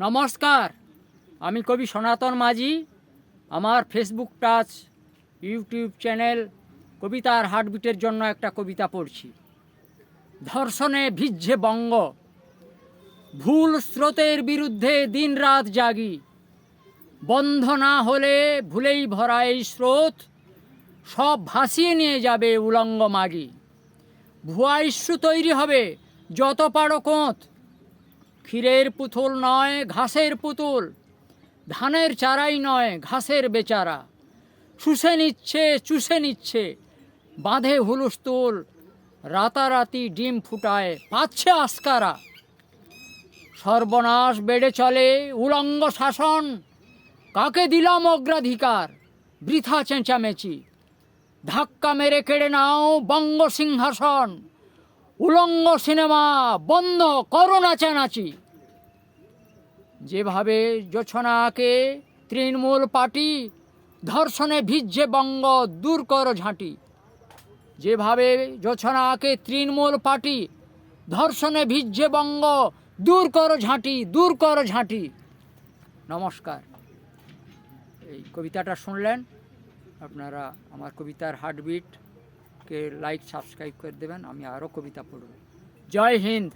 নমস্কার, আমি কবি সনাতন মাঝি। আমার ফেসবুক টাচ ইউটিউব চ্যানেল কবিতার হার্টবিটের জন্য একটা কবিতা পড়ছি। ধর্ষণে ভিজছে বঙ্গ, ভুল স্রোতের বিরুদ্ধে দিনরাত জাগি। বন্ধ না হলে ভুলেই ভরা এই স্রোত সব ভাসিয়ে নিয়ে যাবে উলঙ্গ মাগি। ভুয়া ইস্যু তৈরি হবে যত পারো কোঁত, ক্ষীরের পুতুল নয় ঘাসের পুতুল, ধানের চারাই নয় ঘাসের বেচারা। চুষে নিচ্ছে বাঁধে হুলস্থুল, রাতারাতি ডিম ফুটায় পাচ্ছে আস্কারা। সর্বনাশ বেড়ে চলে উলঙ্গ শাসন, কাকে দিলাম অগ্রাধিকার বৃথা চেঁচামেচি। ধাক্কা মেরে কেড়ে নাও বঙ্গ সিংহাসন, উলঙ্গ সিনেমা বন্ধ করো নাচানাচি। যেভাবে জোছনাকে তৃণমূল পার্টি, ধর্ষণে ভিজছে বঙ্গ দূর করো ঝাঁটি। যেভাবে জোছনাকে তৃণমূল পার্টি, ধর্ষণে ভিজছে বঙ্গ দূর করো ঝাঁটি, দূর করো ঝাঁটি। নমস্কার। এই কবিতাটা শুনলেন, আপনারা আমার কবিতার হার্টবিটকে লাইক সাবস্ক্রাইব করে দেবেন। আমি আরও কবিতা পড়ব। জয় হিন্দ।